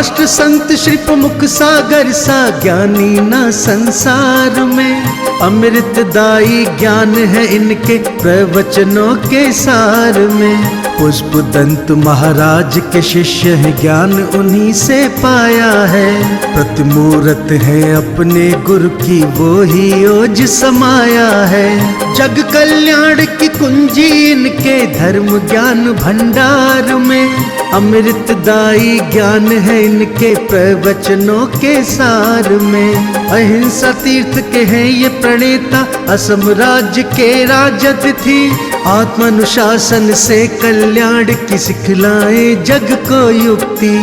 अष्ट संत श्री प्रमुख सागर सा ज्ञानी ना संसार में। अमृतदायी ज्ञान है इनके प्रवचनों के सार में। पुष्प दंत महाराज के शिष्य हैं, ज्ञान उन्हीं से पाया है। प्रतिमूर्त है अपने गुरु की, वो ही ओज समाया है। जग कल्याण की कुंजी इनके धर्म ज्ञान भंडार में। अमृतदायी ज्ञान है इनके प्रवचनों के सार में। अहिंसा तीर्थ के हैं ये प्रणेता, असम राज्य के राजद थी। आत्मानुशासन से कल्याण की सिखलाए जग को युक्ति।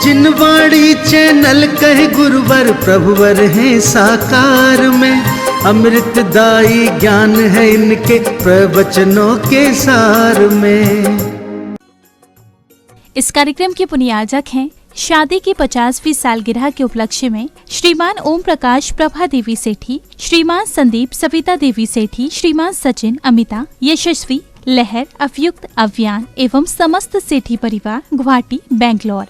जिन वाणी चैनल कहे गुरुवर प्रभुवर हैं साकार में। अमृतदायी ज्ञान है इनके प्रवचनों के सार में। इस कार्यक्रम के पुण्याजक हैं शादी की 50वीं सालगिरह के उपलक्ष्य में श्रीमान ओम प्रकाश प्रभा देवी सेठी, श्रीमान संदीप सविता देवी सेठी, श्रीमान सचिन अमिता यशस्वी लहर अवयुक्त अव्यान एवं समस्त सेठी परिवार गुवाहाटी बेंगलोर।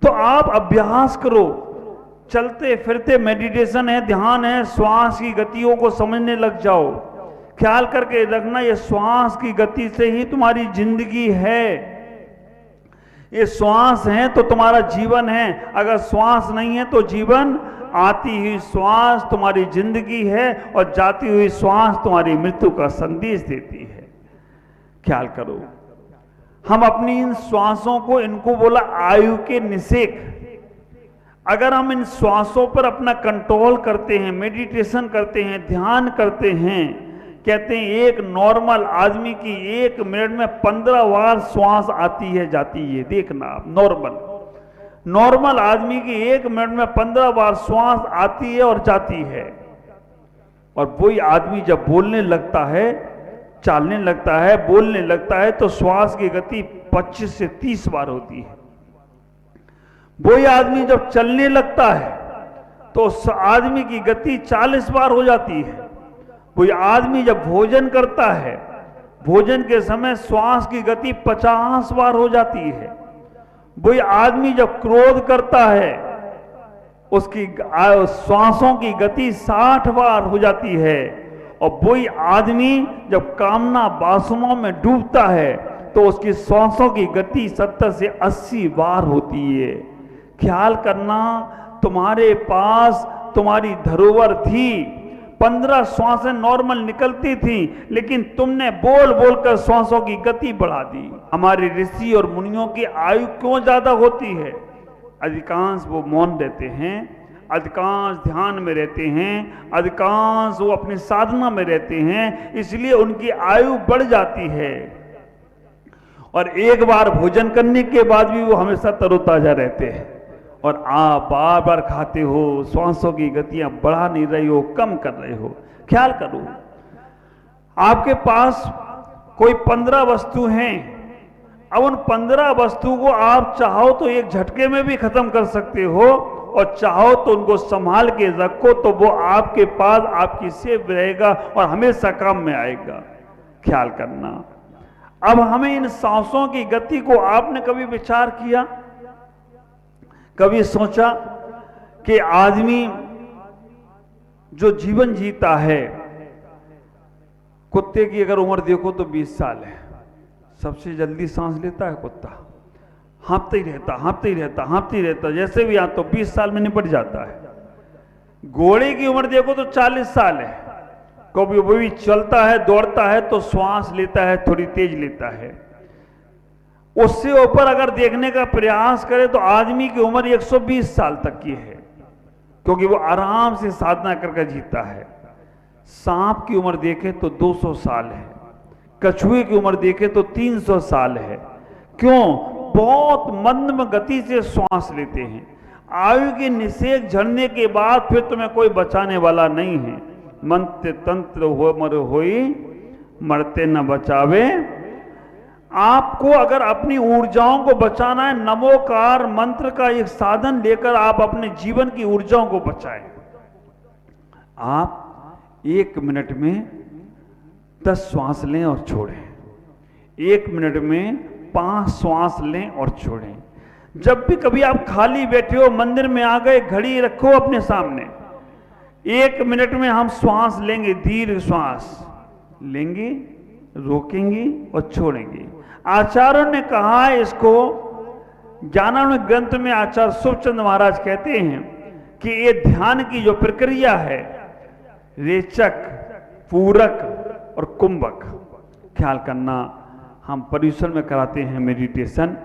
तो आप अभ्यास करो, चलते फिरते मेडिटेशन है, ध्यान है, श्वास की गतियों को समझने लग जाओ। ख्याल करके रखना, ये श्वास की गति से ही तुम्हारी जिंदगी है। ये श्वास है तो तुम्हारा जीवन है, अगर श्वास नहीं है तो जीवन। आती हुई श्वास तुम्हारी जिंदगी है और जाती हुई श्वास तुम्हारी मृत्यु का संदेश देती है। ख्याल करो, हम अपनी इन श्वासों को, इनको बोला आयु के निषेक। अगर हम इन श्वासों पर अपना कंट्रोल करते हैं, मेडिटेशन करते हैं, ध्यान करते हैं, कहते हैं एक नॉर्मल आदमी की 1 मिनट में 15 बार श्वास आती है जाती है। देखना आप, नॉर्मल आदमी की 1 मिनट में 15 बार श्वास आती है और जाती है। और वही आदमी जब बोलने लगता है, चलने लगता है, बोलने लगता है तो श्वास की गति 25 से 30 बार होती है। वही आदमी जब चलने लगता है तो उस आदमी की गति 40 बार हो जाती है। वही आदमी जब भोजन करता है, भोजन के समय श्वास की गति 50 बार हो जाती है। वही आदमी जब क्रोध करता है, उसकी श्वासों की गति 60 बार हो जाती है। और वही आदमी जब कामना वासनाओं में डूबता है तो उसकी श्वासों की गति 70 से 80 बार होती है। ख्याल करना, तुम्हारे पास तुम्हारी धरोहर थी, 15 श्वासें नॉर्मल निकलती थी, लेकिन तुमने बोल बोलकर श्वासों की गति बढ़ा दी। हमारे ऋषि और मुनियों की आयु क्यों ज्यादा होती है? अधिकांश वो मौन रहते हैं, अधिकांश ध्यान में रहते हैं, अधिकांश वो अपनी साधना में रहते हैं, इसलिए उनकी आयु बढ़ जाती है। और एक बार भोजन करने के बाद भी वो हमेशा तरोताजा रहते हैं। और आप बार बार खाते हो, श्वासों की गतियां बढ़ा नहीं रही हो, कम कर रहे हो। ख्याल करो, आपके पास कोई 15 वस्तु हैं, अब उन 15 वस्तु को आप चाहो तो एक झटके में भी खत्म कर सकते हो, और चाहो तो उनको संभाल के रखो तो वो आपके पास आपकी सेव रहेगा और हमेशा काम में आएगा। ख्याल करना। अब हमें इन सांसों की गति को आपने कभी विचार किया, कभी सोचा कि आदमी जो जीवन जीता है, कुत्ते की अगर उम्र देखो तो 20 साल है, सबसे जल्दी सांस लेता है कुत्ता, हाँफते ही रहता, जैसे भी तो 20 साल में निपट जाता है। घोड़े की उम्र देखो तो 40 साल है, कभी वो भी चलता है, दौड़ता है तो श्वास लेता है, थोड़ी तेज लेता है। उससे ऊपर अगर देखने का प्रयास करें तो आदमी की उम्र 120 साल तक की है, क्योंकि वो आराम से साधना करके जीता है। सांप की उम्र देखें तो 200 साल है, कछुए की उम्र देखें तो 300 साल है। क्यों? बहुत मंद गति से श्वास लेते हैं। आयु के निषेक झड़ने के बाद फिर तुम्हें कोई बचाने वाला नहीं है। मंत्र तंत्र हो मर होई, मरते न बचावे। आपको अगर अपनी ऊर्जाओं को बचाना है, नमोकार मंत्र का एक साधन लेकर आप अपने जीवन की ऊर्जाओं को बचाएं। आप 1 मिनट में 10 श्वास लें और छोड़ें। 1 मिनट में 5 श्वास लें और छोड़ें। जब भी कभी आप खाली बैठे हो, मंदिर में आ गए, घड़ी रखो अपने सामने, 1 मिनट में हम श्वास लेंगे, दीर्घ श्वास लेंगे, रोकेंगे और छोड़ेंगे। आचार्यों ने कहा है इसको, ज्ञानानंद ग्रंथ में आचार्य सुखचंद महाराज कहते हैं कि ये ध्यान की जो प्रक्रिया है, रेचक, पूरक और कुंभक, ख्याल करना। हम परिसर में कराते हैं मेडिटेशन,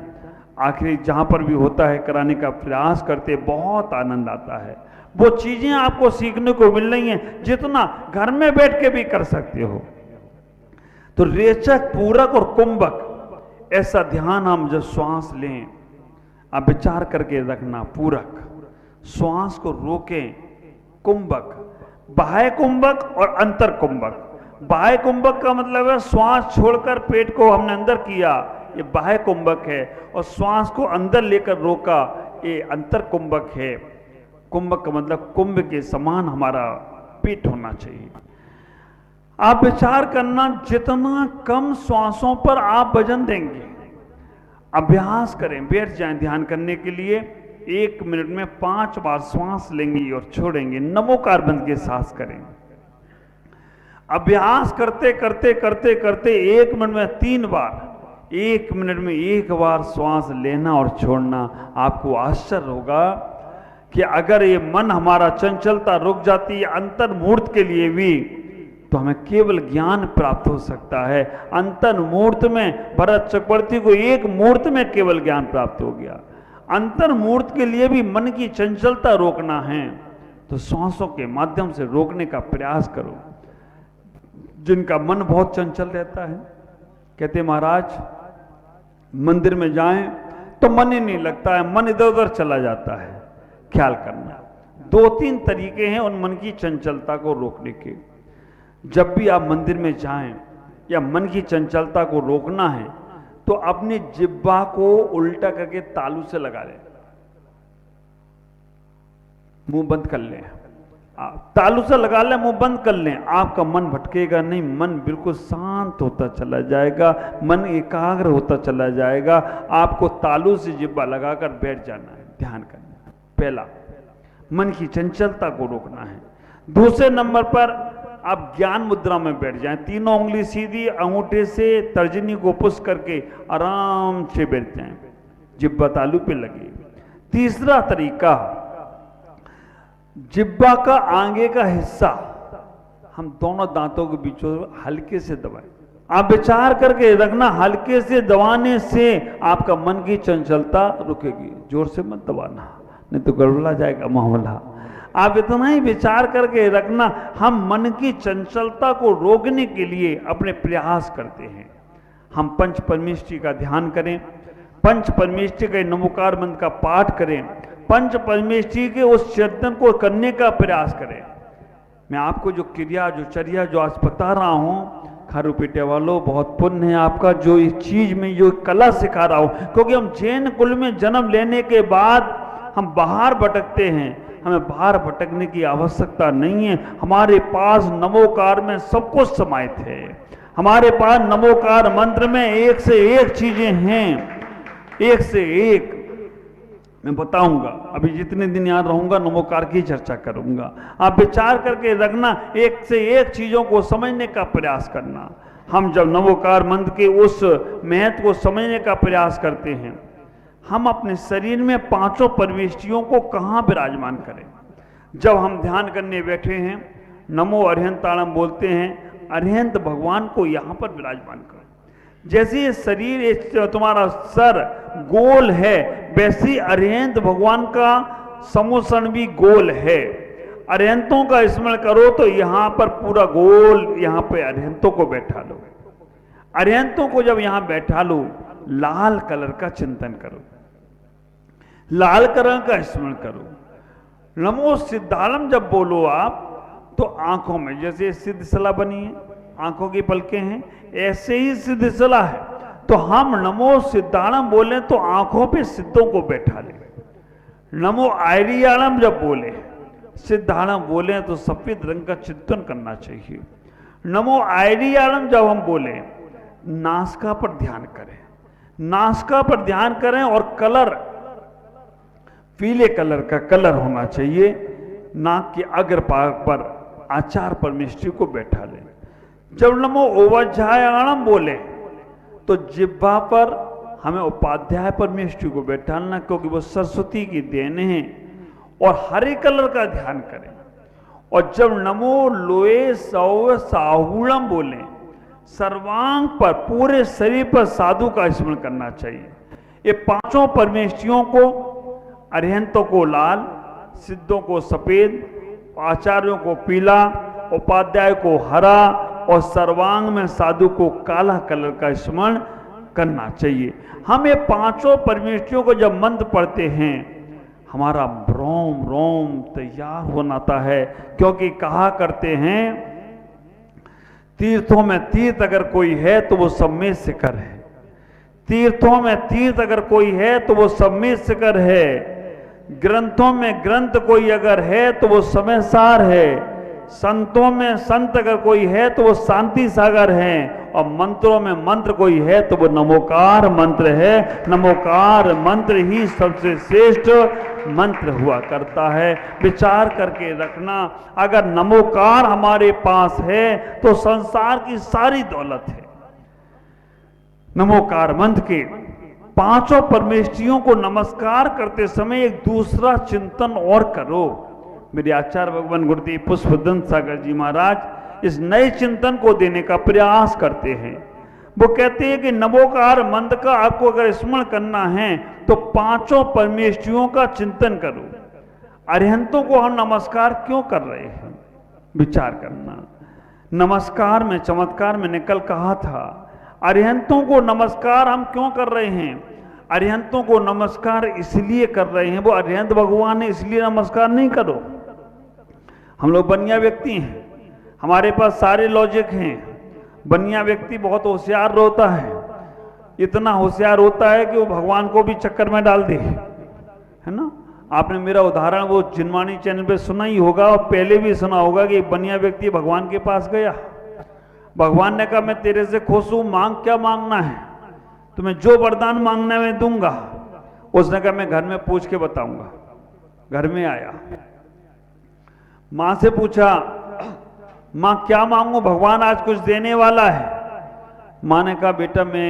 आखिरी जहां पर भी होता है कराने का प्रयास करते, बहुत आनंद आता है। वो चीजें आपको सीखने को मिल रही हैं जितना घर में बैठ के भी कर सकते हो। तो रेचक, पूरक और कुंभक, ऐसा ध्यान हम जब श्वास लें, आप विचार करके रखना। पूरक, श्वास को रोकें। कुंभक, बाह्य कुंभक और अंतर कुंभक। बाह्य कुंभक का मतलब है श्वास छोड़कर पेट को हमने अंदर किया, ये बाह्य कुंभक है, और श्वास को अंदर लेकर रोका, ये अंतर कुंभक है। कुंभक का मतलब कुंभ के समान हमारा पेट होना चाहिए। आप विचार करना, जितना कम श्वासों पर आप वजन देंगे, अभ्यास करें, बैठ जाएं ध्यान करने के लिए। 1 मिनट में 5 बार श्वास लेंगे और छोड़ेंगे, नमोकार बंद के सांस करें। अभ्यास करते करते करते करते 1 मिनट में 3 बार, 1 मिनट में 1 बार श्वास लेना और छोड़ना। आपको आश्चर्य होगा कि अगर ये मन हमारा चंचलता रुक जाती है अंतर मूर्त के लिए भी, तो हमें केवल ज्ञान प्राप्त हो सकता है। अंतर मूर्त में भरत चक्रवर्ती को 1 मुहूर्त में केवल ज्ञान प्राप्त हो गया। अंतर मूर्त के लिए भी मन की चंचलता रोकना है, तो श्वासों के माध्यम से रोकने का प्रयास करो। जिनका मन बहुत चंचल रहता है, कहते महाराज मंदिर में जाएं तो मन ही नहीं लगता है, मन इधर उधर चला जाता है। ख्याल करना, 2-3 तरीके हैं उन मन की चंचलता को रोकने के। जब भी आप मंदिर में जाएं या मन की चंचलता को रोकना है, तो अपनी जिह्वा को उल्टा करके तालू से लगा लें, मुंह बंद कर लें। तालू से लगा लें, मुंह बंद कर लें, आपका मन भटकेगा नहीं, मन बिल्कुल शांत होता चला जाएगा, मन एकाग्र होता चला जाएगा। आपको तालू से जिह्वा लगाकर बैठ जाना है, ध्यान करना है। पहला, मन की चंचलता को रोकना है। दूसरे नंबर पर आप ज्ञान मुद्रा में बैठ जाएं, तीनों उंगली सीधी, अंगूठे से तर्जनी को पुश करके आराम से बैठ जाएं, जिह्वा तालू पे लगे। तीसरा तरीका, जिह्वा का आगे का हिस्सा हम दोनों दांतों के बीच हल्के से दबाएं। आप विचार करके रखना, हल्के से दबाने से आपका मन की चंचलता रुकेगी, जोर से मत दबाना, नहीं तो गड़बड़ा जाएगा मामला। आप इतना ही विचार करके रखना, हम मन की चंचलता को रोकने के लिए अपने प्रयास करते हैं। हम पंच परमेष्टि का ध्यान करें, पंच परमेष्टि के नमोकार मंत्र का पाठ करें, पंच परमेष्टि के उस चिंतन को करने का प्रयास करें। मैं आपको जो क्रिया, जो चर्या जो आज बता रहा हूँ, खारू पेटे वालों, बहुत पुण्य है आपका जो इस चीज में जो कला सिखा रहा हूँ। क्योंकि हम जैन कुल में जन्म लेने के बाद हम बाहर भटकते हैं, हमें बाहर भटकने की आवश्यकता नहीं है। हमारे पास नमोकार में सब कुछ समाहित है। हमारे पास नमोकार मंत्र में एक से एक चीजें हैं, एक से एक। मैं बताऊंगा, अभी जितने दिन यहाँ रहूंगा नमोकार की चर्चा करूंगा। आप विचार करके रखना, एक से एक चीजों को समझने का प्रयास करना। हम जब नमोकार मंत्र के उस महत्व को समझने का प्रयास करते हैं, हम अपने शरीर में पांचों परमेष्टियों को कहाँ विराजमान करें। जब हम ध्यान करने बैठे हैं, नमो अरिहंताणम बोलते हैं, अरिहंत भगवान को यहाँ पर विराजमान करो। जैसे ये शरीर, तुम्हारा सर गोल है, वैसे अरिहंत भगवान का समूषण भी गोल है। अरिहंतों का स्मरण करो तो यहाँ पर पूरा गोल, यहाँ पे अरिहंतों को बैठा लो। अरिहंतों को जब यहाँ बैठा लो, लाल कलर का चिंतन करो, लाल कलर का स्मरण करो। नमो सिद्धालम जब बोलो आप, तो आंखों में जैसे सिद्धशला बनी है, आंखों की पलकें हैं, ऐसे ही सिद्धशला है। तो हम नमो सिद्धालम बोले तो आंखों पे सिद्धों को बैठा ले। नमो आयरियालम जब बोले, सिद्धालम बोले तो सफेद रंग का चिंतन करना चाहिए। नमो आइडियालम जब हम बोले, नासिका पर ध्यान करें, नासिका पर ध्यान करें और कलर पीले कलर का कलर होना चाहिए। नाक के अग्रभाग पर आचार परमेष्टि को बैठा लें। जब नमो ओवज्झायाणम बोले तो जिह्वा पर हमें उपाध्याय परमेष्टि को बैठाना, क्योंकि वो सरस्वती की देन है। और हरे कलर का ध्यान करें। और जब नमो लोए सौ साहुणम बोले, सर्वांग पर, पूरे शरीर पर साधु का स्मरण करना चाहिए। ये पांचों परमेष्टियों को, अरिहंतों को लाल, सिद्धों को सफेद, आचार्यों को पीला, उपाध्याय को हरा और सर्वांग में साधु को काला कलर का स्मरण करना चाहिए। हम ये पांचों परमेष्टियों को जब मंत्र पढ़ते हैं, हमारा रोम रोम तैयार होता है। क्योंकि कहा करते हैं, तीर्थों में तीर्थ अगर कोई है तो वो सब में शिखर है। तीर्थों में तीर्थ अगर कोई है तो वो सब में शिखर है। ग्रंथों में ग्रंथ कोई अगर है तो वो समय सार है। संतों में संत अगर कोई है तो वो शांति सागर है। और मंत्रों में मंत्र कोई है तो वो नमोकार मंत्र है। नमोकार मंत्र ही सबसे श्रेष्ठ मंत्र हुआ करता है। विचार करके रखना, अगर नमोकार हमारे पास है तो संसार की सारी दौलत है। नमोकार मंत्र के पांचों परमेष्टियों को नमस्कार करते समय एक दूसरा चिंतन और करो। मेरे आचार्य भगवान गुरुदेव पुष्पदंत सागर जी महाराज इस नए चिंतन को देने का प्रयास करते हैं। वो कहते हैं कि नमोकार मंत्र का आपको अगर स्मरण करना है तो पांचों परमेष्टियों का चिंतन करो। अरिहंतों को हम नमस्कार क्यों कर रहे हैं, विचार करना। नमस्कार में चमत्कार में निकल कहा था, अरिहंतों को नमस्कार हम क्यों कर रहे हैं? अरिहंतों को नमस्कार इसलिए कर रहे हैं, वो अरिहंत भगवान है इसलिए नमस्कार नहीं करो। हम लोग बनिया व्यक्ति हैं, हमारे पास सारे लॉजिक हैं। बनिया व्यक्ति बहुत होशियार होता है, इतना होशियार होता है कि वो भगवान को भी चक्कर में डाल दे, है ना। आपने मेरा उदाहरण वो जिनवाणी चैनल पे सुना ही होगा और पहले भी सुना होगा कि एक बनिया व्यक्ति भगवान के पास गया। भगवान ने कहा मैं तेरे से खुश हूं, मांग क्या मांगना है, तुम्हें जो वरदान मांगना है मैं दूंगा। उसने कहा मैं घर में पूछ के बताऊंगा। घर में आया, मां से पूछा मां क्या मांगू, भगवान आज कुछ देने वाला है। मां ने कहा बेटा मैं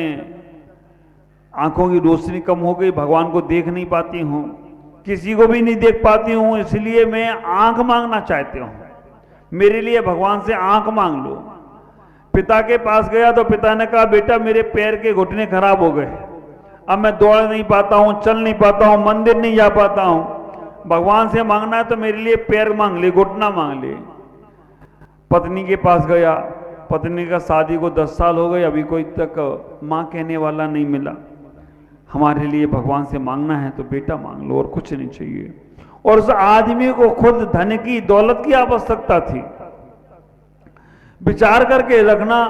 आंखों की रोशनी कम हो गई, भगवान को देख नहीं पाती हूं, किसी को भी नहीं देख पाती हूं, इसलिए मैं आंख मांगना चाहती हूं, मेरे लिए भगवान से आंख मांग लो। पिता के पास गया तो पिता ने कहा बेटा मेरे पैर के घुटने खराब हो गए, अब मैं दौड़ नहीं पाता हूं, चल नहीं पाता हूं, मंदिर नहीं जा पाता हूं, भगवान से मांगना है तो मेरे लिए पैर मांग ले, घुटना मांग ले। पत्नी के पास गया, पत्नी का शादी को 10 साल हो गए, अभी कोई तक मां कहने वाला नहीं मिला। हमारे लिए भगवान से मांगना है तो बेटा मांग लो और कुछ नहीं चाहिए। और उस आदमी को खुद धन की दौलत की आवश्यकता थी। विचार करके रखना,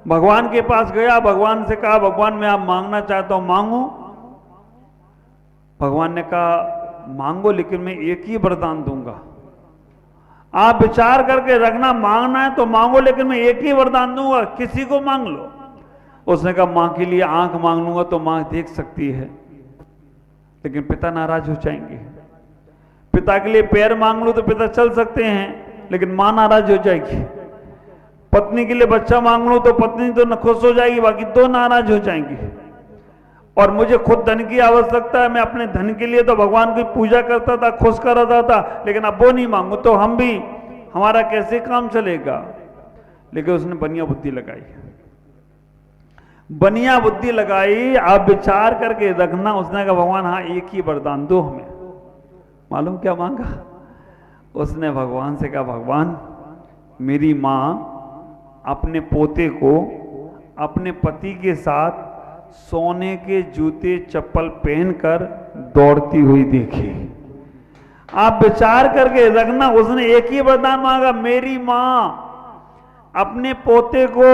भगवान के पास गया, भगवान से कहा भगवान मैं आप मांगना चाहता हूं, मांगो। भगवान ने कहा मांगो लेकिन मैं एक ही वरदान दूंगा। आप विचार करके रखना, मांगना है तो मांगो लेकिन मैं एक ही वरदान दूंगा, किसी को मांग लो। उसने कहा मां के लिए आंख मांग लूंगा तो मां देख सकती है, लेकिन पिता नाराज हो जाएंगे। पिता के लिए पैर मांग लो तो पिता चल सकते हैं, लेकिन मां नाराज हो जाएगी। पत्नी के लिए बच्चा मांग लो तो पत्नी तो खुश हो जाएगी, बाकी दो नाराज हो जाएंगी। और मुझे खुद धन की आवश्यकता है, मैं अपने धन के लिए तो भगवान की पूजा करता था, खुश कराता था, लेकिन अब वो नहीं मांगू तो हम भी, हमारा कैसे काम चलेगा। लेकिन उसने बनिया बुद्धि लगाई, बनिया बुद्धि लगाई। आप विचार करके रखना, उसने कहा भगवान हाँ एक ही वरदान दो हमें। मालूम क्या मांगा? उसने भगवान से कहा भगवान मेरी मां अपने पोते को अपने पति के साथ सोने के जूते चप्पल पहनकर दौड़ती हुई देखी। आप विचार करके रखना, उसने एक ही वरदान मांगा, मेरी मां अपने पोते को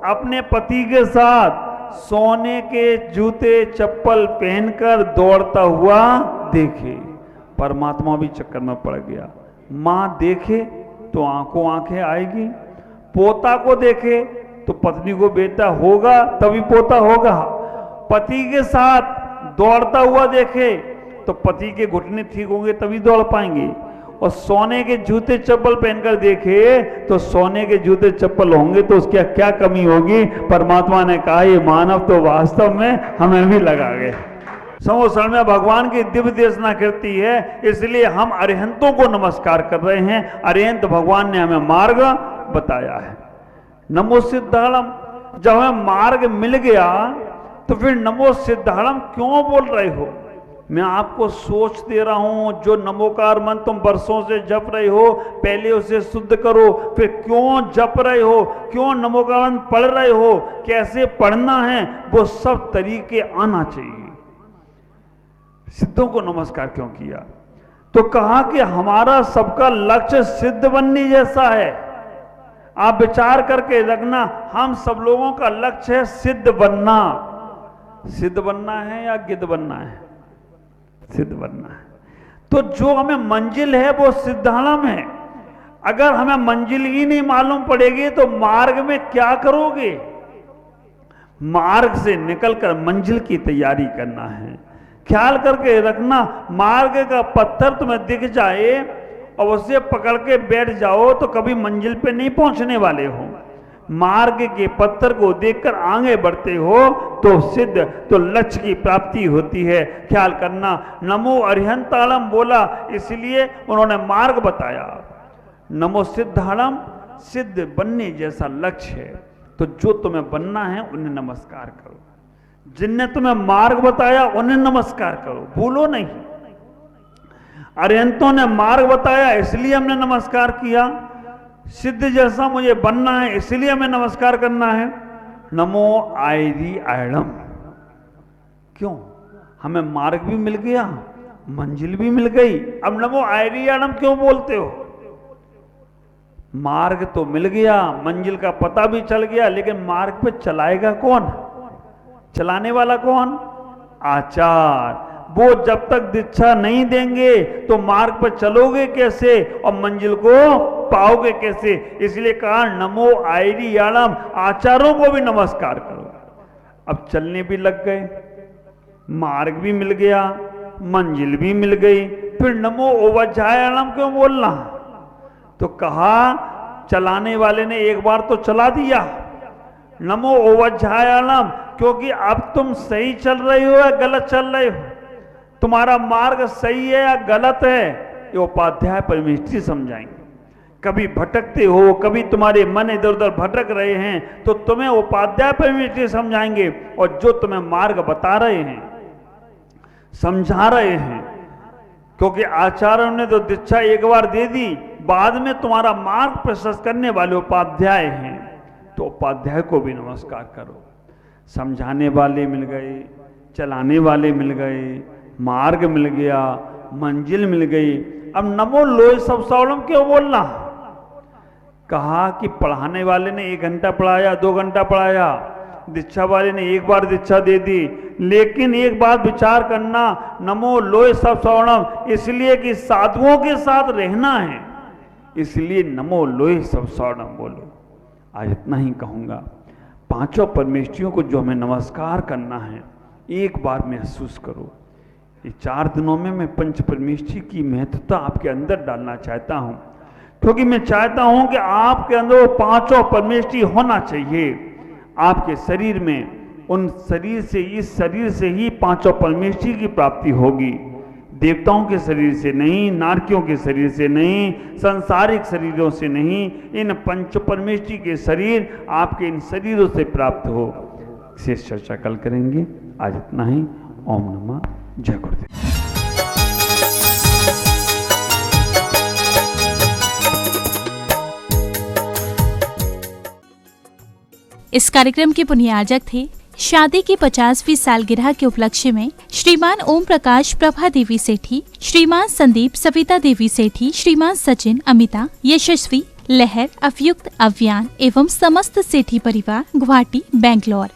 अपने पति के साथ सोने के जूते चप्पल पहनकर दौड़ता हुआ देखे। परमात्मा भी चक्कर में पड़ गया। मां देखे तो आंखों आंखें आएगी, पोता को देखे तो पत्नी को बेटा होगा तभी पोता होगा। पति के साथ दौड़ता हुआ देखे तो पति के घुटने ठीक होंगे तभी दौड़ पाएंगे। और सोने के जूते चप्पल पहनकर देखे तो सोने के जूते चप्पल होंगे तो उसकी क्या कमी होगी। परमात्मा ने कहा ये मानव तो वास्तव में हमें भी लगा गए। संवत्सर में भगवान की दिव्य देशना करती है, इसलिए हम अरिहंतों को नमस्कार कर रहे हैं। अरिहंत भगवान ने हमें मार्ग बताया है। नमो सिद्धाणम, जब हमें मार्ग मिल गया तो फिर नमो सिद्धाणम क्यों बोल रहे हो? मैं आपको सोच दे रहा हूं, जो नमोकार मंत्र तुम वर्षों से जप रहे हो पहले उसे शुद्ध करो, फिर क्यों जप रहे हो, क्यों नमोकार मंत्र पढ़ रहे हो, कैसे पढ़ना है, वो सब तरीके आना चाहिए। सिद्धों को नमस्कार क्यों किया? तो कहा कि हमारा सबका लक्ष्य सिद्ध बनने जैसा है। आप विचार करके रखना, हम सब लोगों का लक्ष्य है सिद्ध बनना। सिद्ध बनना है या गिद्ध बनना है? सिद्ध बनना है। तो जो हमें मंजिल है वो सिद्धाणम है। अगर हमें मंजिल ही नहीं मालूम पड़ेगी तो मार्ग में क्या करोगे? मार्ग से निकलकर मंजिल की तैयारी करना है। ख्याल करके रखना, मार्ग का पत्थर तुम्हें दिख जाए और उसे पकड़ के बैठ जाओ तो कभी मंजिल पे नहीं पहुंचने वाले हो। मार्ग के पत्थर को देखकर आगे बढ़ते हो तो सिद्ध, तो लक्ष्य की प्राप्ति होती है। ख्याल करना, नमो अरिहंताणम बोला इसलिए उन्होंने मार्ग बताया। नमो सिद्धाणम, सिद्ध बनने जैसा लक्ष्य है। तो जो तुम्हें बनना है उन्हें नमस्कार करो, जिनने तुम्हें मार्ग बताया उन्हें नमस्कार करो, भूलो नहीं। अरिहंतों ने मार्ग बताया इसलिए हमने नमस्कार किया। सिद्ध जैसा मुझे बनना है इसलिए हमें नमस्कार करना है। नमो आयरी आयणम, क्यों? हमें मार्ग भी मिल गया, मंजिल भी मिल गई, अब नमो आयरी आयणम क्यों बोलते हो? मार्ग तो मिल गया, मंजिल का पता भी चल गया, लेकिन मार्ग पे चलाएगा कौन? चलाने वाला कौन? आचार। वो जब तक दीक्षा नहीं देंगे तो मार्ग पर चलोगे कैसे और मंजिल को पाओगे कैसे? इसलिए कहा नमो आयरियाणम, आचारों को भी नमस्कार करो। अब चलने भी लग गए, मार्ग भी मिल गया, मंजिल भी मिल गई, फिर नमो ओवज्जायाणम क्यों बोलना? तो कहा चलाने वाले ने एक बार तो चला दिया, नमो ओवज्जायाणम, क्योंकि अब तुम सही चल रहे हो या गलत चल रहे हो, तुम्हारा मार्ग सही है या गलत है, ये उपाध्याय परमेष्ठी समझाएंगे। कभी भटकते हो, कभी तुम्हारे मन इधर उधर भटक रहे हैं तो तुम्हें उपाध्याय परमेष्ठी समझाएंगे, और जो तुम्हें मार्ग बता रहे हैं, समझा रहे हैं, क्योंकि आचार्यों ने तो दीक्षा एक बार दे दी, बाद में तुम्हारा मार्ग प्रशस्त करने वाले उपाध्याय हैं, तो उपाध्याय को भी नमस्कार करो। समझाने वाले मिल गए, चलाने वाले मिल गए, मार्ग मिल गया, मंजिल मिल गई, अब नमो लोय सब सौलम क्यों बोलना? कहा कि पढ़ाने वाले ने 1 घंटा पढ़ाया, 2 घंटा पढ़ाया, दीक्षा वाले ने एक बार दीक्षा दे दी, लेकिन एक बात विचार करना, नमो लोय सब सौलम इसलिए कि साधुओं के साथ रहना है, इसलिए नमो लोय सब सौलम बोलो। आज इतना ही कहूँगा। 5 परमेष्ठियों को जो हमें नमस्कार करना है, एक बार महसूस करो। ये 4 दिनों में मैं पंच परमेष्ठी की महत्वता आपके अंदर डालना चाहता हूं, क्योंकि मैं चाहता हूं कि आपके अंदर वो 5 परमेष्ठी होना चाहिए। आपके शरीर में, उन शरीर से, इस शरीर से ही 5 परमेष्ठी की प्राप्ति होगी। देवताओं के शरीर से नहीं, नारकियों के शरीर से नहीं, सांसारिक शरीरों से नहीं, इन पंच परमेष्ठी के शरीर आपके इन शरीरों से प्राप्त हो। शेष चर्चा कल करेंगे। आज इतना ही। ओम नमः। जय गुरुदेव। इस कार्यक्रम के पुण्यार्जक थे शादी की 50वीं सालगिरह के उपलक्ष्य में श्रीमान ओम प्रकाश प्रभा देवी सेठी, श्रीमान संदीप सविता देवी सेठी, श्रीमान सचिन, अमिता, यशस्वी, लहर, अवयुक्त, अव्यान एवं समस्त सेठी परिवार, गुवाहाटी, बेंगलोर।